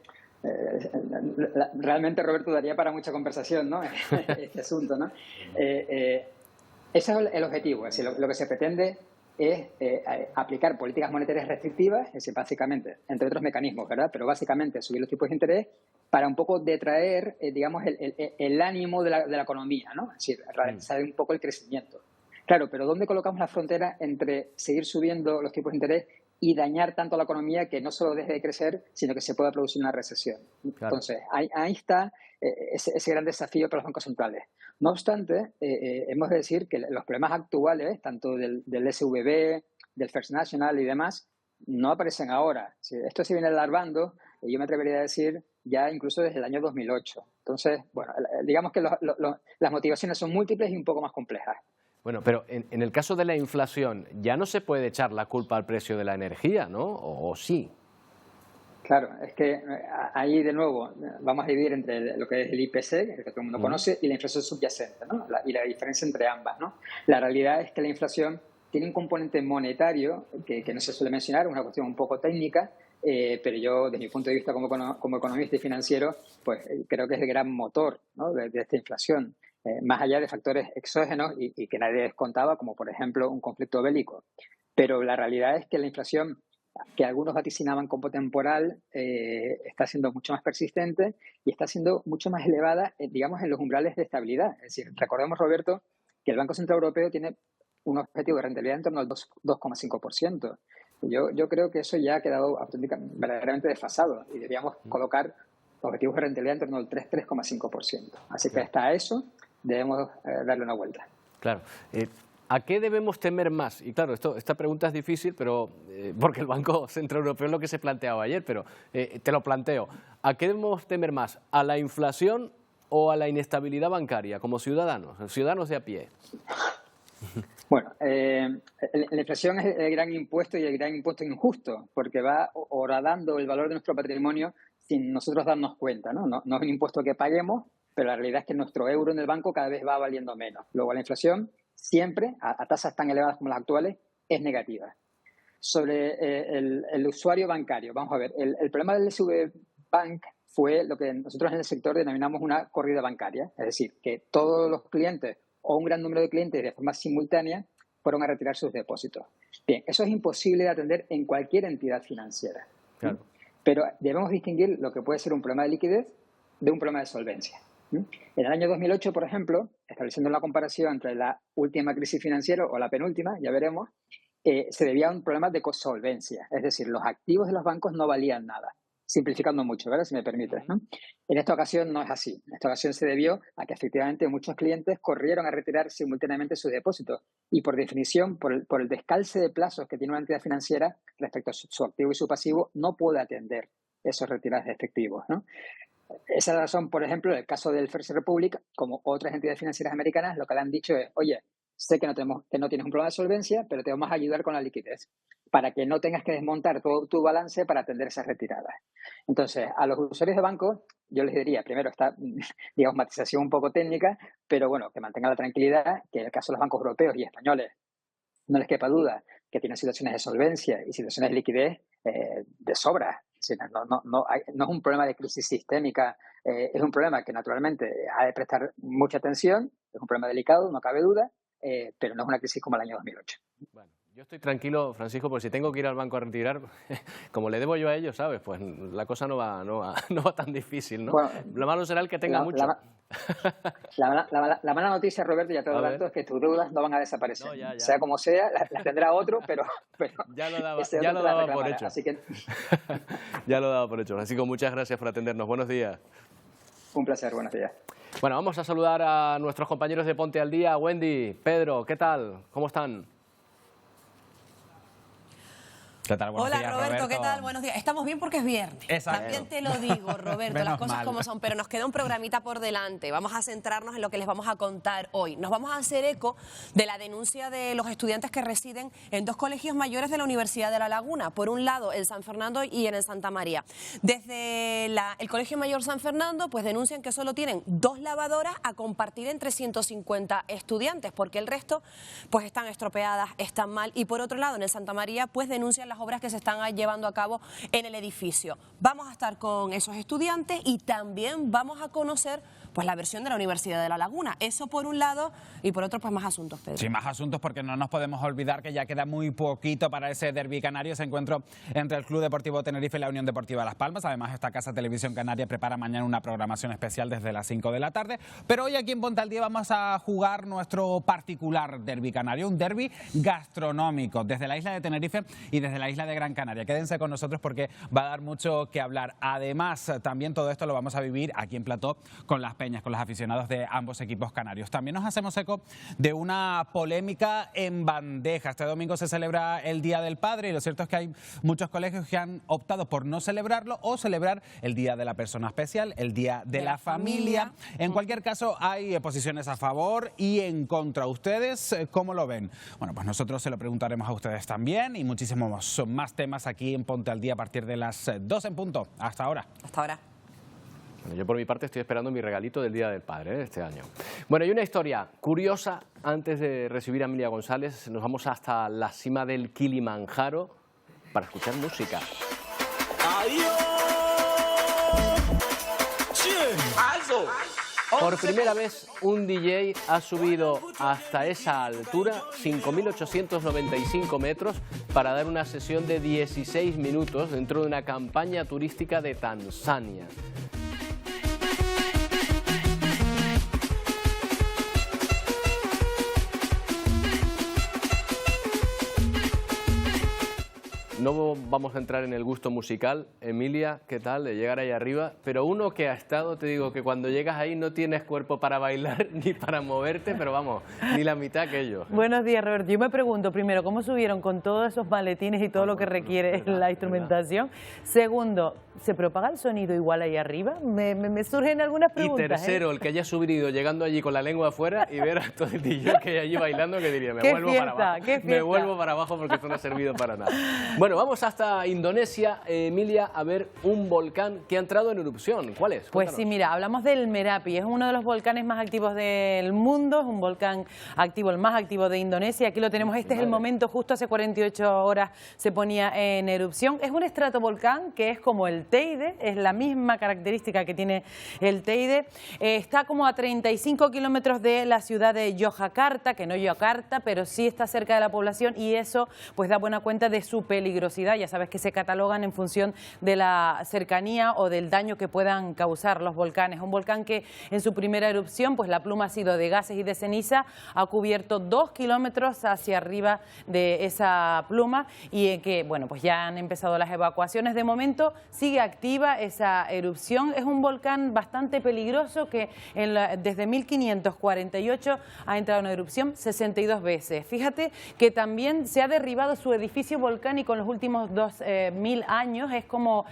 [SPEAKER 5] realmente, Roberto, daría para mucha conversación, ¿no? Este asunto, ¿no? Ese es el objetivo, es decir, lo que se pretende es aplicar políticas monetarias restrictivas, es decir, básicamente, entre otros mecanismos, ¿verdad? Pero básicamente subir los tipos de interés para un poco detraer, digamos, el ánimo de la economía, ¿no? Es decir, ralentizar un poco el crecimiento. Claro, pero ¿dónde colocamos la frontera entre seguir subiendo los tipos de interés y dañar tanto a la economía que no solo deje de crecer, sino que se pueda producir una recesión? Claro. Entonces, ahí está ese gran desafío para los bancos centrales. No obstante, hemos de decir que los problemas actuales, tanto del SVB, del First National y demás, no aparecen ahora. Esto se viene alargando, yo me atrevería a decir, ya incluso desde el año 2008. Entonces, bueno, digamos que las motivaciones son múltiples y un poco más complejas.
[SPEAKER 1] Bueno, pero en el caso de la inflación, ya no se puede echar la culpa al precio de la energía, ¿no? ¿O sí?
[SPEAKER 5] Claro, es que ahí de nuevo vamos a dividir entre lo que es el IPC, que todo el mundo conoce, y la inflación subyacente, ¿no? Y la diferencia entre ambas, ¿no? La realidad es que la inflación tiene un componente monetario que no se suele mencionar, una cuestión un poco técnica, pero yo, desde mi punto de vista como economista y financiero, pues creo que es el gran motor, ¿no? de esta inflación. Más allá de factores exógenos y que nadie descontaba, como por ejemplo un conflicto bélico. Pero la realidad es que la inflación, que algunos vaticinaban como temporal, está siendo mucho más persistente y está siendo mucho más elevada, digamos, en los umbrales de estabilidad. Es decir, recordemos, Roberto, que el Banco Central Europeo tiene un objetivo de rentabilidad en torno al 2,5%. Yo creo que eso ya ha quedado verdaderamente desfasado y deberíamos colocar objetivos de rentabilidad en torno al 3,5%. Así que hasta eso debemos darle una vuelta.
[SPEAKER 1] Claro. ¿A qué debemos temer más? Y claro, esta pregunta es difícil, pero porque el Banco Central Europeo es lo que se planteaba ayer, pero te lo planteo. ¿A qué debemos temer más? ¿A la inflación o a la inestabilidad bancaria como ciudadanos de a pie?
[SPEAKER 5] Bueno, la inflación es el gran impuesto y el gran impuesto injusto, porque va horadando el valor de nuestro patrimonio sin nosotros darnos cuenta, ¿no? No es un impuesto que paguemos, pero la realidad es que nuestro euro en el banco cada vez va valiendo menos. Luego, la inflación siempre, a tasas tan elevadas como las actuales, es negativa. Sobre el usuario bancario, vamos a ver, el problema del SV Bank fue lo que nosotros en el sector denominamos una corrida bancaria, es decir, que todos los clientes o un gran número de clientes de forma simultánea fueron a retirar sus depósitos. Bien, eso es imposible de atender en cualquier entidad financiera. Claro. Pero debemos distinguir lo que puede ser un problema de liquidez de un problema de solvencia. En el año 2008, por ejemplo, estableciendo una comparación entre la última crisis financiera o la penúltima, ya veremos, se debía a un problema de solvencia. Es decir, los activos de los bancos no valían nada. Simplificando mucho, ¿verdad? Si me permites, ¿no? En esta ocasión no es así. En esta ocasión se debió a que efectivamente muchos clientes corrieron a retirar simultáneamente sus depósitos y por definición, por el descalce de plazos que tiene una entidad financiera respecto a su activo y su pasivo, no puede atender esos retirados de efectivos, ¿no? Esa es la razón, por ejemplo, en el caso del First Republic, como otras entidades financieras americanas, lo que le han dicho es, oye, sé que no tienes un problema de solvencia, pero te vamos a ayudar con la liquidez para que no tengas que desmontar todo tu balance para atender esas retiradas. Entonces, a los usuarios de banco, yo les diría, primero, esta, digamos, matización un poco técnica, pero bueno, que mantengan la tranquilidad, que en el caso de los bancos europeos y españoles, no les quepa duda que tienen situaciones de solvencia y situaciones de liquidez de sobra. No es un problema de crisis sistémica, es un problema que naturalmente ha de prestar mucha atención, es un problema delicado, no cabe duda, pero no es una crisis como el año 2008.
[SPEAKER 1] Bueno, yo estoy tranquilo, Francisco, porque si tengo que ir al banco a retirar, como le debo yo a ellos, ¿sabes? Pues la cosa no va tan difícil, ¿no? Bueno, lo malo será el que tenga mucho.
[SPEAKER 5] La mala noticia, Roberto, ya te adelanto, es que tus deudas no van a desaparecer. No, ya. Sea como sea, las tendrá otro, pero
[SPEAKER 1] ya lo daba por hecho.
[SPEAKER 5] Así que...
[SPEAKER 1] Ya lo daba por hecho. Francisco, muchas gracias por atendernos. Buenos días.
[SPEAKER 5] Un placer, buenos días.
[SPEAKER 1] Bueno, vamos a saludar a nuestros compañeros de Ponte al Día. Wendy, Pedro, ¿qué tal? ¿Cómo están?
[SPEAKER 6] ¿Qué tal? Buenos días, Roberto, ¿qué tal? Buenos días. Estamos bien porque es viernes.
[SPEAKER 1] Exacto.
[SPEAKER 6] También te lo digo, Roberto, las cosas como son, pero nos queda un programita por delante. Vamos a centrarnos en lo que les vamos a contar hoy. Nos vamos a hacer eco de la denuncia de los estudiantes que residen en dos colegios mayores de la Universidad de La Laguna. Por un lado, el San Fernando y en el Santa María. Desde el Colegio Mayor San Fernando, pues denuncian que solo tienen 2 lavadoras a compartir entre 150 estudiantes, porque el resto pues están estropeadas, están mal. Y por otro lado, en el Santa María, pues denuncian las obras que se están llevando a cabo en el edificio. Vamos a estar con esos estudiantes y también vamos a conocer pues la versión de la Universidad de La Laguna. Eso por un lado, y por otro pues más asuntos, Pedro. Sí, más asuntos, porque no nos podemos olvidar que ya queda muy poquito para ese derbi canario, ese encuentro entre el Club Deportivo Tenerife y la Unión Deportiva Las Palmas. Además, esta Casa Televisión Canaria prepara mañana una programación especial desde las 5 de la tarde. Pero hoy aquí en Ponte al Día vamos a jugar nuestro particular derbi canario, un derbi gastronómico desde la isla de Tenerife y desde la isla de Gran Canaria. Quédense con nosotros porque va a dar mucho que hablar. Además, también todo esto lo vamos a vivir aquí en plató con las peñas, con los aficionados de ambos equipos canarios. También nos hacemos eco de una polémica en bandeja. Este domingo se celebra el Día del Padre y lo cierto es que hay muchos colegios que han optado por no celebrarlo o celebrar el Día de la Persona Especial, el Día de la Familia. En cualquier caso, hay posiciones a favor y en contra. ¿Ustedes cómo lo ven? Bueno, pues nosotros se lo preguntaremos a ustedes también y muchísimos más temas aquí en Ponte al Día a partir de las 2 en punto. Hasta ahora. Hasta ahora.
[SPEAKER 1] Bueno, yo por mi parte estoy esperando mi regalito del Día del Padre este año. Bueno, y una historia curiosa. Antes de recibir a Emilia González, nos vamos hasta la cima del Kilimanjaro para escuchar música. Por primera vez, un DJ ha subido hasta esa altura, 5.895 metros, para dar una sesión de 16 minutos dentro de una campaña turística de Tanzania. No vamos a entrar en el gusto musical. Emilia, ¿qué tal? De llegar ahí arriba. Pero uno que ha estado, te digo que cuando llegas ahí no tienes cuerpo para bailar ni para moverte, pero vamos, ni la mitad que ellos.
[SPEAKER 7] Buenos días, Roberto. Yo me pregunto, primero, ¿cómo subieron con todos esos maletines y todo lo que requiere la instrumentación? Segundo, ¿se propaga el sonido igual ahí arriba? Me surgen algunas preguntas.
[SPEAKER 1] Y tercero, el que haya subido llegando allí con la lengua afuera y ver a todo el DJ que hay allí bailando, que diría, me vuelvo para abajo. Me vuelvo para abajo porque esto no ha servido para nada. Bueno, vamos hasta Indonesia, Emilia, a ver un volcán que ha entrado en erupción. ¿Cuál es?
[SPEAKER 7] Pues sí, mira, hablamos del Merapi. Es uno de los volcanes más activos del mundo. Es un volcán activo, el más activo de Indonesia. Aquí lo tenemos. Este es el momento, justo hace 48 horas se ponía en erupción. Es un estratovolcán que es como el Teide. Es la misma característica que tiene el Teide. Está como a 35 kilómetros de la ciudad de Yogyakarta, que no Yakarta, pero sí está cerca de la población y eso pues da buena cuenta de su peligrosidad. Ya sabes que se catalogan en función de la cercanía o del daño que puedan causar los volcanes. Un volcán que en su primera erupción, pues la pluma ha sido de gases y de ceniza, ha cubierto 2 kilómetros hacia arriba de esa pluma y que, bueno, pues ya han empezado las evacuaciones. De momento sigue activa esa erupción. Es un volcán bastante peligroso que desde 1548 ha entrado en erupción 62 veces. Fíjate que también se ha derribado su edificio volcánico en los últimos 2000 años, es como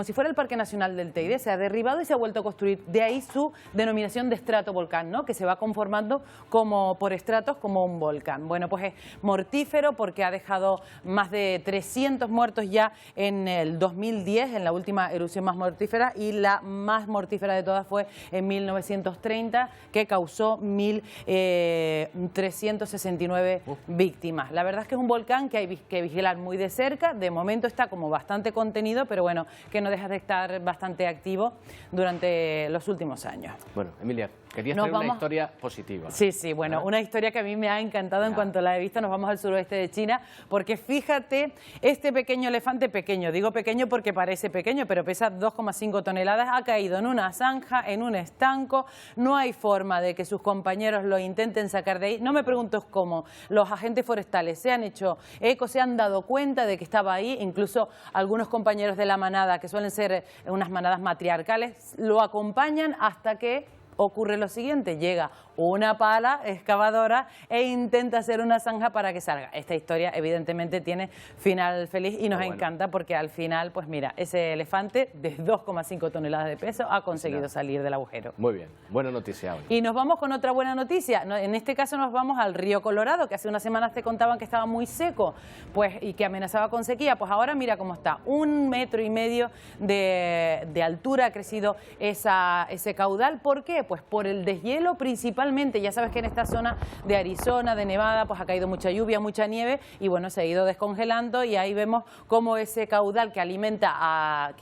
[SPEAKER 7] si fuera el Parque Nacional del Teide, se ha derribado y se ha vuelto a construir. De ahí su denominación de estratovolcán, ¿no? Que se va conformando por estratos como un volcán. Bueno, pues es mortífero porque ha dejado más de 300 muertos ya en el 2010, en la última erupción más mortífera, y la más mortífera de todas fue en 1930, que causó 1.369 víctimas. La verdad es que es un volcán que hay que vigilar muy de cerca. De momento está como bastante contenido, pero bueno, que no deja de estar bastante activo durante los últimos años.
[SPEAKER 1] Bueno, Emilia, querías traer una historia positiva.
[SPEAKER 7] Sí, sí, bueno, una historia que a mí me ha encantado en cuanto la he visto. Nos vamos al suroeste de China, porque fíjate, este pequeño elefante, pequeño, digo pequeño porque parece pequeño, pero pesa 2,5 toneladas, ha caído en una zanja, en un estanco. No hay forma de que sus compañeros lo intenten sacar de ahí. No me pregunto cómo. Los agentes forestales se han hecho eco, se han dado cuenta de que estaba ahí, incluso algunos compañeros de la manada, que suelen ser unas manadas matriarcales, lo acompañan hasta que ocurre lo siguiente: llega una pala excavadora e intenta hacer una zanja para que salga. Esta historia evidentemente tiene final feliz y nos encanta, porque al final, pues mira, ese elefante de 2,5 toneladas de peso ha conseguido salir del agujero.
[SPEAKER 1] Muy bien, buena noticia hoy.
[SPEAKER 7] Y nos vamos con otra buena noticia. En este caso nos vamos al río Colorado, que hace unas semanas te contaban que estaba muy seco, pues, y que amenazaba con sequía. Pues ahora mira cómo está, 1,5 metros de altura ha crecido ese caudal. ¿Por qué? Pues por el deshielo principalmente. Ya sabes que en esta zona de Arizona, de Nevada, pues ha caído mucha lluvia, mucha nieve, y bueno, se ha ido descongelando, y ahí vemos cómo ese caudal que alimenta,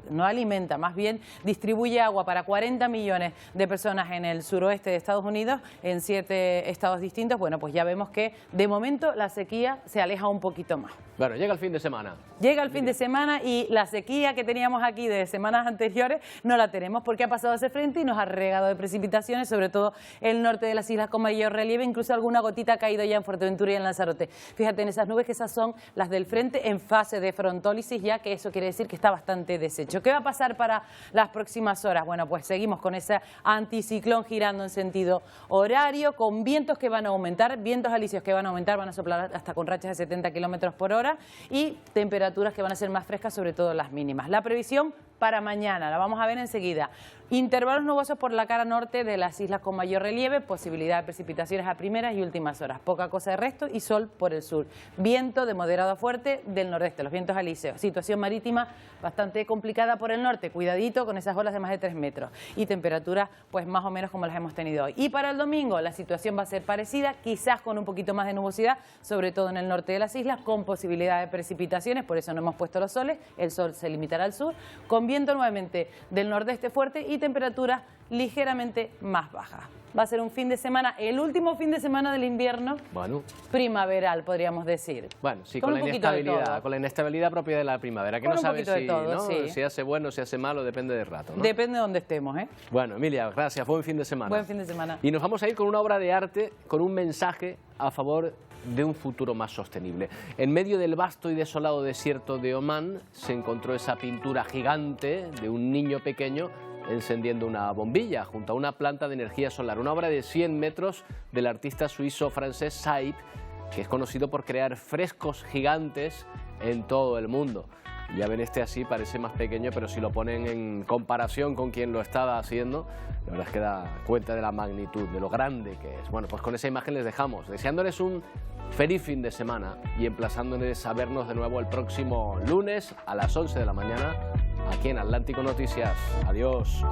[SPEAKER 7] no alimenta, más bien distribuye agua para 40 millones de personas en el suroeste de Estados Unidos, en 7 estados distintos. Bueno, pues ya vemos que de momento la sequía se aleja un poquito más.
[SPEAKER 1] Bueno, llega el fin de semana.
[SPEAKER 7] Llega el fin de semana y la sequía que teníamos aquí de semanas anteriores no la tenemos, porque ha pasado ese frente y nos ha regado de precipitaciones, sobre todo el norte de las islas con mayor relieve. Incluso alguna gotita ha caído ya en Fuerteventura y en Lanzarote. Fíjate en esas nubes, que esas son las del frente en fase de frontólisis, ya que eso quiere decir que está bastante deshecho. ¿Qué va a pasar para las próximas horas? Bueno, pues seguimos con ese anticiclón girando en sentido horario, con vientos que van a aumentar, vientos alisios que van a aumentar, van a soplar hasta con rachas de 70 kilómetros por hora, y temperaturas que van a ser más frescas, sobre todo las mínimas. La previsión para mañana la vamos a ver enseguida. Intervalos nubosos por la cara norte de las islas con mayor relieve, posibilidad de precipitaciones a primeras y últimas horas, poca cosa de resto, y sol por el sur. Viento de moderado a fuerte del nordeste, los vientos alisios. Situación marítima bastante complicada por el norte, cuidadito con esas olas de más de 3 metros. Y temperaturas pues más o menos como las hemos tenido hoy. Y para el domingo la situación va a ser parecida, quizás con un poquito más de nubosidad, sobre todo en el norte de las islas, con posibilidad de precipitaciones, por eso no hemos puesto los soles, el sol se limitará al sur, con viento nuevamente del nordeste fuerte y temperaturas ligeramente más bajas. Va a ser un fin de semana, el último fin de semana del invierno, primaveral, podríamos decir.
[SPEAKER 1] Bueno, sí, con la inestabilidad propia de la primavera, que no sabes si hace bueno, si hace malo, depende del rato, ¿no?
[SPEAKER 7] Depende de dónde estemos, ¿eh?
[SPEAKER 1] Bueno, Emilia, gracias, buen fin de semana.
[SPEAKER 7] Buen fin de semana.
[SPEAKER 1] Y nos vamos a ir con una obra de arte, con un mensaje a favor de un futuro más sostenible. En medio del vasto y desolado desierto de Omán se encontró esa pintura gigante de un niño pequeño encendiendo una bombilla junto a una planta de energía solar, una obra de 100 metros del artista suizo-francés Saïd, que es conocido por crear frescos gigantes en todo el mundo. Ya ven, este así parece más pequeño, pero si lo ponen en comparación con quien lo estaba haciendo, la verdad es que da cuenta de la magnitud, de lo grande que es. Bueno, pues con esa imagen les dejamos, deseándoles un feliz fin de semana y emplazándoles a vernos de nuevo el próximo lunes a las 11 de la mañana, aquí en Atlántico Noticias. Adiós.